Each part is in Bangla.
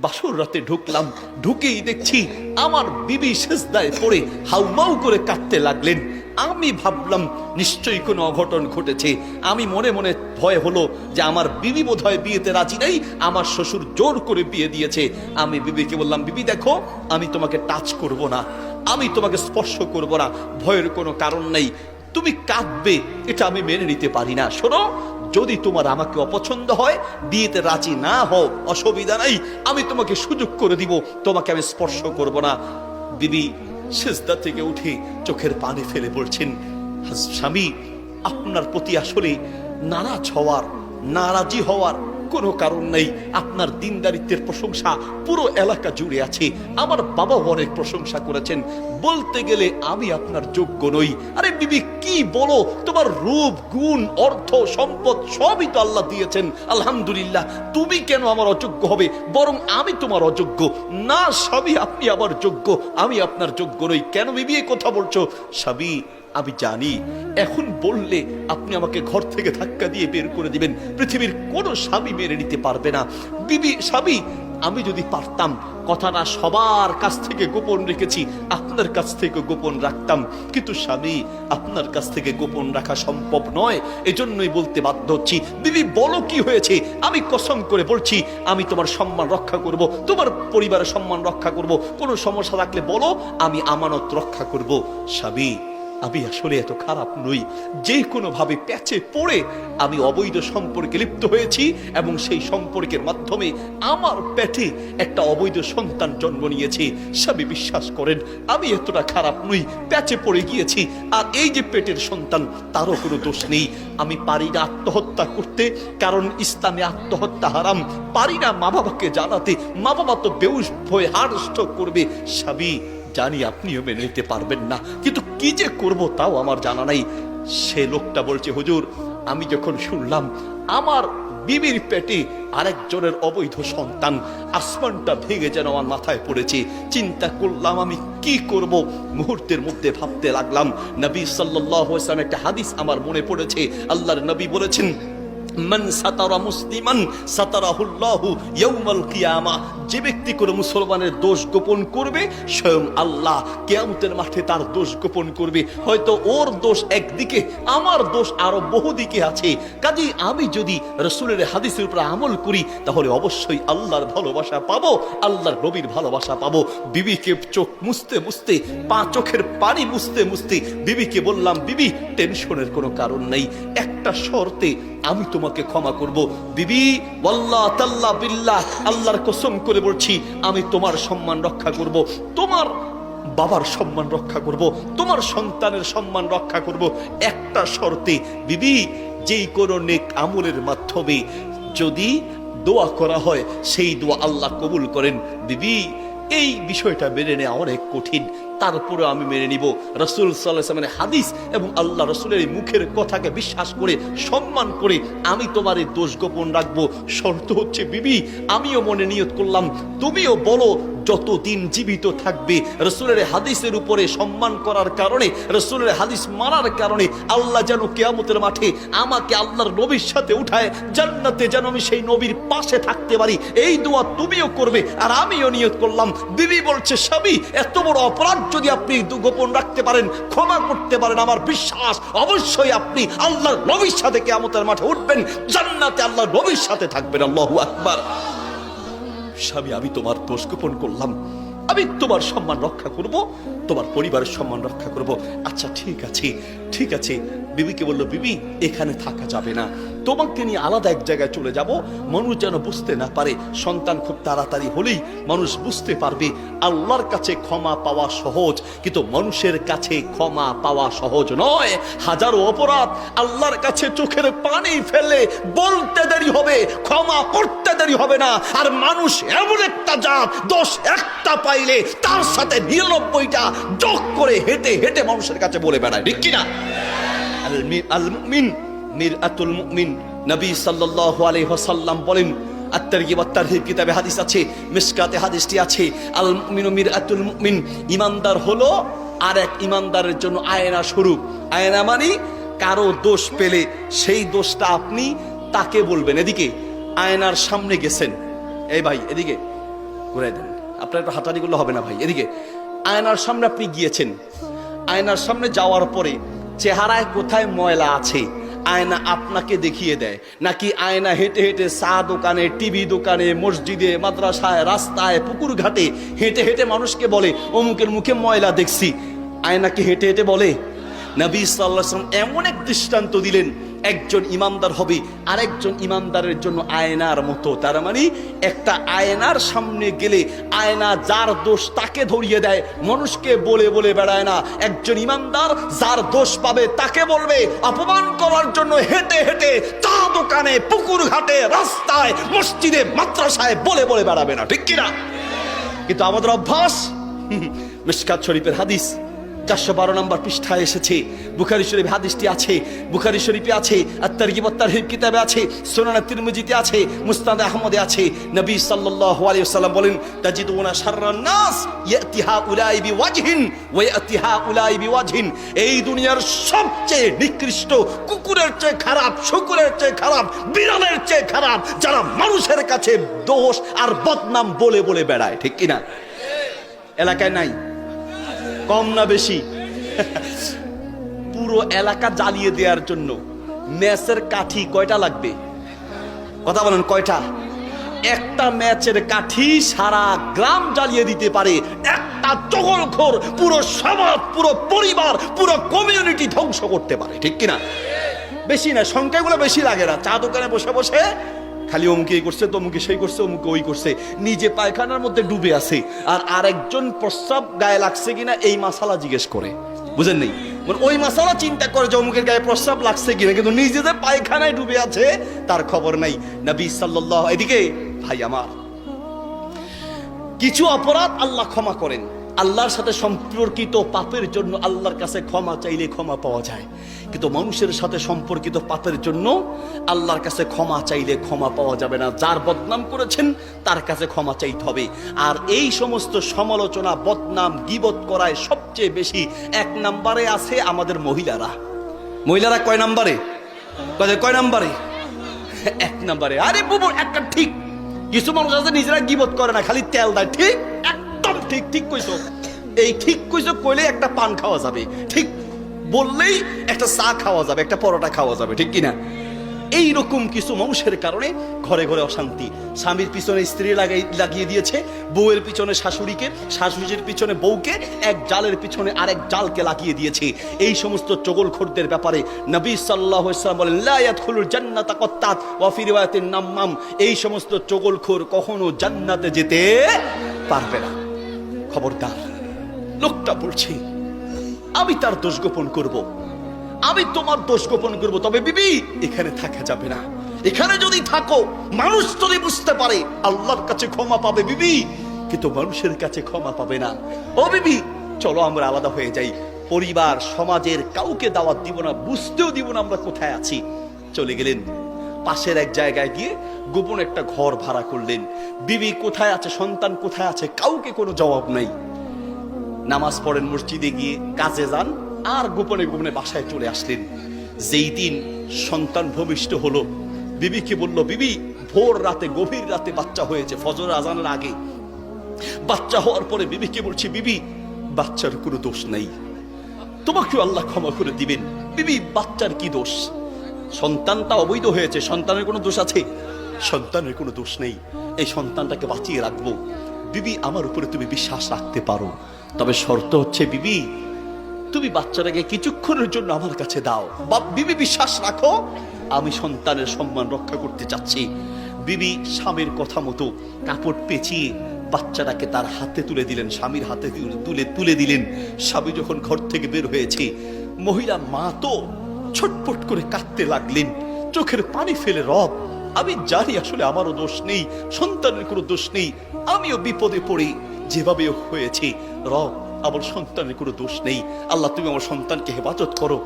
বাসর রাতে ঢুকলাম, ঢুকেই দেখছি আমার বিবি সেজদায় পড়ে হাউমাউ করে কাঁদতে লাগলেন। আমি ভাবলাম নিশ্চয়ই কোনো অঘটন ঘটেছে। আমি মনে মনে ভয় হলো যে আমার বিবি বোধহয় বিয়েতে রাজি নেই, আমার শ্বশুর জোর করে বিয়ে দিয়েছে। আমি বিবিকে বললাম, বিবি দেখো, আমি তোমাকে টাচ করব না, আমি তোমাকে স্পর্শ করব না, ভয়ের কোনো কারণ নেই। তুমি কাঁদবে এটা আমি মেনে নিতে পারি না। শোনো, যদি তোমার আমাকে অপছন্দ হয়, বিয়েতে রাজি না হও, অসুবিধা নাই, আমি তোমাকে সুযোগ করে দিব, তোমাকে আমি স্পর্শ করব না। বিবি সেজদা থেকে উঠে চোখের পানি ফেলে বলছেন, স্বামী, আপনার প্রতি আসলে নারাজি হওয়ার কোনো কারণ নেই। আপনার দিনদারিত্বের প্রশংসা পুরো এলাকা জুড়ে আছে, আমার বাবাও অনেক প্রশংসা করেছেন। বলতে গেলে আমি আপনার যোগ্য নই। আরে বিবি কি বলো, তোমার রূপ, গুণ, অর্থ, সম্পদ সবই তো আল্লাহ দিয়েছেন, আলহামদুলিল্লাহ। তুমি কেন আমার অযোগ্য হবে? বরং আমি তোমার অযোগ্য না স্বামী, আপনি আমার যোগ্য, আমি আপনার যোগ্য নই। কেন বিবি এই কথা বলছো? স্বামী, আমি জানি এখন বললে আপনি আমাকে ঘর থেকে ধাক্কা দিয়ে বের করে দিবেন, পৃথিবীর কোনো স্বামী মেনে নিতে পারবে না। বিবি, স্বামী, আমি যদি পারতাম, কথাটা সবার কাছ থেকে গোপন রেখেছি, আপনার কাছ থেকে গোপন রাখতাম, কিন্তু স্বামী, আপনার কাছ থেকে গোপন রাখা সম্ভব নয়, এজন্যই বলতে বাধ্য হচ্ছি। বিবি বলো কি হয়েছে? আমি কসম করে বলছি, আমি তোমার সম্মান রক্ষা করব, তোমার পরিবারের সম্মান রক্ষা করব, কোনো সমস্যা থাকলে বলো, আমি আমানত রক্ষা করব। স্বামী, আমি আসলে এত খারাপ নই, যে কোনো ভাবে প্যাচে পড়ে আমি অবৈধ সম্পর্কে লিপ্ত হয়েছি এবং সেই সম্পর্কের মাধ্যমে আমার পেটে একটা অবৈধ সন্তান জন্ম নিয়েছে। স্বামী, বিশ্বাস করেন, আমি এতটা খারাপ নই, প্যাচে পড়ে গিয়েছি। আর এই যে পেটের সন্তান, তারও কোনো দোষ নেই। আমি পারি না আত্মহত্যা করতে, কারণ ইসলামে আত্মহত্যা হারাম। পারি না মা বাবাকে জানাতে, মা বাবা তো বেহুশ হয়ে হার্ট করবে। স্বামী, জানি আপনিও মেনে নিতে পারবেন না, কিন্তু কি যে করব তাও আমার জানা নাই। সে লোকটা বলছে, হুজুর, আমি যখন শুনলাম আমার বিবির পেটে আরেকজনের অবৈধ সন্তান, আসমানটা ভেঙে যেন আমার মাথায় পড়েছে। চিন্তা করলাম আমি কি করব। মুহূর্তের মধ্যে ভাবতে লাগলাম, নবী সাল্লাল্লাহু আলাইহি ওয়াসাল্লাম একটা হাদিস আমার মনে পড়েছে। আল্লাহর নবী বলেছেন, মান সাতারা মুসলিমান সাতারাহুল্লাহু ইয়াউমাল কিয়ামা, যে ব্যক্তি কোনো মুসলমানের দোষ গোপন করবে, স্বয়ং আল্লাহ কিয়ামতের মাঠে তার দোষ গোপন করবে। হয়তো ওর দোষ একদিকে, আমার দোষ আরো বহুদিকে আছে। কাজেই আমি যদি রাসূলের হাদিসের উপর আমল করি, তাহলে অবশ্যই আল্লাহর ভালোবাসা পাবো, আল্লাহর নবীর ভালোবাসা পাবো। বিবিকে চোখ মুছতে মুছতে, চোখের পানি মুছতে মুছতে বিবিকে বললাম, বিবি, টেনশনের কোনো কারণ নেই, একটা শর্তে আমি তোমাকে ক্ষমা করব। বিবি, ওয়াল্লাহ তাল্লাহ বিল্লাহ, আল্লাহর কসম করে বলছি, আমি তোমার সম্মান রক্ষা করব, তোমার বাবার সম্মান রক্ষা করব, তোমার সন্তানের সম্মান রক্ষা করব, একটা শর্তে। বিবি, যেই কোনো নেক আমলের মাধ্যমে যদি দোয়া করা হয়, সেই দোয়া আল্লাহ কবুল করেন। বিবি, এই বিষয়টা মেনে নেওয়া অনেক কঠিন, তারপরে আমি মেনে নিব। রাসূল সাল্লাল্লাহু আলাইহি ওয়াসাল্লামের হাদিস এবং আল্লাহ রাসূলের এই মুখের কথাকে বিশ্বাস করে, সম্মান করে আমি তোমার এই দোষ গোপন রাখবো। শর্ত হচ্ছে, বিবি, আমিও মনে নিয়ত করলাম, তুমিও বলো, যতদিন জীবিত থাকবে রাসূলের হাদিসের উপরে সম্মান করার কারণে, রাসূলের হাদিস মানার কারণে আল্লাহ যেন কিয়ামতের মাঠে আমাকে আল্লাহর নবীর সাথে উঠায় জান্নাতে, যেন আমি সেই নবীর পাশে থাকতে পারি। এই দোয়া তুমিও করবে আর আমিও নিয়ত করলাম। বিবি বলছে, স্বামী, এত বড় অপরাধ যদি আপনি গোপন রাখতে পারেন, ক্ষমা করতে পারেন, আমার বিশ্বাস অবশ্যই আপনি আল্লাহর নবীর সাথে কিয়ামতের মাঠে উঠবেন, জান্নাতে আল্লাহর নবীর সাথে থাকবেন। আল্লাহু আকবার। স্বামী, আমি তোমার দোষ গোপন করলাম, আমি তোমার সম্মান রক্ষা করব, তোমার পরিবারের সম্মান রক্ষা করব। আচ্ছা, ঠিক আছে, ঠিক আছে। বিবিকে বলল, বিবি, এখানে থাকা যাবে না, তোমাকে নিয়ে আলাদা এক জায়গায় চলে যাব, মানুষ যেন বুঝতে না পারে। সন্তান খুব তাড়াতাড়ি হলেই মানুষ বুঝতে পারবে। আল্লাহর কাছে ক্ষমা পাওয়া সহজ, কিন্তু মানুষের কাছে ক্ষমা পাওয়া সহজ নয়। হাজারো অপরাধ আল্লাহর কাছে চোখের পানি ফেলে বলতে দেরি হবে, ক্ষমা করতে দেরি হবে না। আর মানুষ এমন একটা জাত, দোষ একটা পাইলে তার সাথে 99টা যোগ করে হেঁটে হেঁটে মানুষের কাছে বলে বেড়ায়, ঠিক কিনা? আল মুমিন মিরআতুল মুমিন, নবী সাল্লাল্লাহু আলাইহি ওয়াসাল্লাম বলেন, আত-তারগিব ওয়াত তারহিব কিতাবে হাদিস আছে, মিশকাতে হাদিসটি আছে, আল মুমিনু মিরআতুল মুমিন, ইমানদার হলো আর এক ইমানদারের জন্য আয়না স্বরূপ। আয়না মানে কারো দোষ পেলে সেই দোষটা আপনি তাকে বলবেন। এদিকে আয়নার সামনে গেছেন, এই ভাই এদিকে, ঘুরাই দেন, আপনার একটু হাঁটানি করলে হবে না ভাই। এদিকে আয়নার সামনে আপনি গিয়েছেন, আয়নার সামনে যাওয়ার পরে চেহারায় কোথায় ময়লা আছে আয়না আপনাকে দেখিয়ে দেয়, নাকি আয়না হেঁটে হেঁটে চা দোকানে, টিভি দোকানে, মসজিদে, মাদ্রাসায়, রাস্তায়, পুকুর ঘাটে হেঁটে হেঁটে মানুষকে বলে অমুকের মুখে ময়লা দেখছি? আয়নাকে হেঁটে হেঁটে বলে? নবী সাল্লাল্লাহু আলাইহি ওয়াসাল্লাম এমন এক দৃষ্টান্ত দিলেন, একজন ইমানদার হবে আরেকজন ইমানদারের জন্য আয়নার মতো। তার মানে একটা আয়নার সামনে গেলে আয়না যার দোষ তাকে ধরিয়ে দেয়, মানুষকে বলে বলে বেড়ায় না। একজন ইমানদার যার দোষ পাবে তাকে বলবে, অপমান করার জন্য হেঁটে হেঁটে চা দোকানে, পুকুর ঘাটে, রাস্তায়, মসজিদে, মাদ্রাসায় বলে বলে বেড়াবে না, ঠিক কিনা? কিন্তু আমাদের অভ্যাস, মিশকাত শরীফের হাদিস 412 নম্বর পৃষ্ঠায় এসেছে, বুখারী শরীফে হাদিসটি আছে, বুখারী শরীফে আছে, আত-তারগিব ওয়াত-তারহিব কিতাবে আছে, সুনান তিরমিজিতে আছে, মুসনাদ আহমদে আছে। নবী সাল্লাল্লাহু আলাইহি ওয়াসাল্লাম বলেন, তাজিদুনা শাররান নাস ইয়াতি হাউলাই বিওয়াজহিন ওয়া ইয়াতি হাউলাই বিওয়াজহিন। এই দুনিয়ার সবচেয়ে নিকৃষ্ট, কুকুরের চেয়ে খারাপ, শুকুরের চেয়ে খারাপ, বিড়ালের চেয়ে খারাপ যারা মানুষের কাছে দোষ আর বদনাম বলে বলে বেড়ায়, ঠিক কিনা? এলাকায় নাই? কম না বেশি? পুরো এলাকা জ্বালিয়ে দেওয়ার জন্য ম্যাচের কাঠি কয়টা লাগবে? কথা বলেন, কয়টা? একটা ম্যাচের কাঠি সারা গ্রাম জ্বালিয়ে দিতে পারে। একটা চগলখোর পুরো সমাজ, পুরো পরিবার, পুরো কমিউনিটি ধ্বংস করতে পারে, ঠিক কিনা? বেশি না, সংখ্যাগুলো বেশি লাগে না। চা দোকানে বসে বসে খালি অমুকে এই করছে, তমুকে সেই করছে, অমুকে ওই করছে, নিজে পায়খানার মধ্যে ডুবে আছে, আর আরেকজন প্রস্রাব গায়ে লাগছে কিনা এই মাসালা জিজ্ঞেস করে। বুঝেন নেই? ওই মাসালা চিন্তা করে যে অমুকের গায়ে প্রস্রাব লাগছে কিনা, কিন্তু নিজে যে পায়খানায় ডুবে আছে তার খবর নাই। নবী সাল্লাল্লাহু, এদিকে ভাই আমার, কিছু অপরাধ আল্লাহ ক্ষমা করেন। আল্লাহর সাথে সম্পর্কিত পাপের জন্য আল্লাহর কাছে ক্ষমা চাইলে ক্ষমা পাওয়া যায়, কিন্তু মানুষের সাথে সম্পর্কিত পাপের জন্য আল্লাহর কাছে ক্ষমা চাইলে ক্ষমা পাওয়া যাবে না। যার বদনাম করেছেন তার কাছে ক্ষমা চাইতে হবে। আর এই সমস্ত সমালোচনা, বদনাম, গীবত করায় সবচেয়ে বেশি এক নম্বরে আছে আমাদের মহিলারা। মহিলারা কয় নম্বরে? কয় নম্বরে? এক নম্বরে। আরে বুবু, একটা ঠিক, কিছু মানুষ আছে নিজেরা গীবত করে না, খালি তেল দেয়। ঠিক, একদম ঠিক, ঠিক কইছো। এই ঠিক কইছো কইলে একটা পান খাওয়া যাবে, ঠিক বললেই একটা চা খাওয়া যাবে, একটা পরোটা খাওয়া যাবে, ঠিক কিনা? এইরকম কিছু মানুষের কারণে ঘরে ঘরে অশান্তি। স্বামীর পিছনে স্ত্রী লাগিয়ে দিয়েছে, বউয়ের পিছনে শাশুড়িকে, শাশুড়ির পিছনে বউকে, এক জালের পিছনে আরেক জালকে লাগিয়ে দিয়েছে। এই সমস্ত চগলখোরদের ব্যাপারে নবী সাল্লাল্লাহু আলাইহি ওয়াসাল্লাম বলেন, লা ইয়াদখুলুল জান্নাতা কাত্তাত ওয়া ফি রিওয়ায়াতিন নাম্মাম। এই সমস্ত চগলখোর কখনো জান্নাতে যেতে পারবে না। খবরদার, লোকটা বলছে আমি তার দোষ গোপন করব, আমি তোমার দোষ গোপন করবো, তবে বিবি এখানে থাকা যাবে না। এখানে যদি থাকো, মানুষ যদি বুঝতে পারে, আল্লাহর কাছে ক্ষমা পাবে বিবি, কিন্তু মানুষের কাছে ক্ষমা পাবে না। ও বিবি, চলো আমরা আলাদা হয়ে যাই, পরিবার সমাজের কাউকে দাওয়াত দিব না, বুঝতেও দিব না আমরা কোথায় আছি। চলে গেলেন পাশের এক জায়গায় গিয়ে গোপন একটা ঘর ভাড়া করলেন। বিবি কোথায় আছে, সন্তান কোথায় আছে, কাউকে কোনো জবাব নাই। নামাজ পড়েন, মসজিদে গিয়ে কাজে যান, আর গোপনে গোপনে বাসায় চলে আসলেন। যেই দিন সন্তান ভূমিষ্ঠ হলো, বিবিকে বলল, বিবি ভোর রাতে, গভীর রাতে বাচ্চা হয়েছে, ফজর আজানের আগে বাচ্চা হওয়ার পরে বিবিকে বলছি, বিবি বাচ্চার কোনো দোষ নাই, তোমাকেও আল্লাহ ক্ষমা করে দিবেন। বিবি বাচ্চার কি দোষ? সন্তানটা অবৈধ হয়েছে, সন্তানের কোনো দোষ আছে? সন্তানের কোনো দোষ নেই, এই সন্তানটাকে বাঁচিয়ে রাখবো। বিবি আমার উপরে তুমি বিশ্বাস রাখতে পারো, তবে শর্ত হচ্ছে বিবি তুমি বাচ্চাটাকে কিছুক্ষণের জন্য আমার কাছে দাও। বিবি বিশ্বাস রাখো, আমি সন্তানের সম্মান রক্ষা করতে চাচ্ছি। বিবি স্বামীর কথা মতো কাপড় পেঁচিয়ে বাচ্চাটাকে তার হাতে তুলে দিলেন, স্বামীর হাতে তুলে দিলেন। স্বামী যখন ঘর থেকে বের হয়েছে, মহিলা মা তো ছটফট করে কাঁদতে লাগলেন, চোখের পানি ফেলে, রব আমি জানি আসলে আমারও দোষ নেই, সন্তানের কোনো দোষ নেই, আমিও বিপদে পড়ি যেভাবে হয়েছে, রব আমার সন্তানের কোনো দোষ নেই, আল্লাহ তুমি আমার সন্তানকে হেফাজত করো।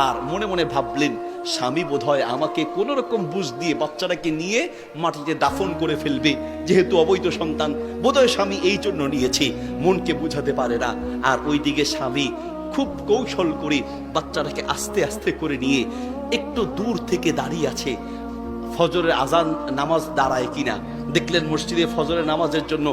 আর মনে মনে ভাবলেন, স্বামী বোধহয় আমাকে কোন রকম বুঝ দিয়ে বাচ্চাটাকে নিয়ে মাটিতে দাফন করে ফেলবে, যেহেতু অবৈধ সন্তান, বোধহয় স্বামী এই জন্য নিয়েছে, মনকে বুঝাতে পারে না। আর ওইদিকে স্বামী খুব কৌশল করে বাচ্চাটাকে আস্তে আস্তে করে নিয়ে একটু দূর থেকে দাঁড়িয়ে আছে, ফজরের আজান নামাজ দাঁড়ায় কিনা দেখলেন। মসজিদে ফজরের নামাজের জন্য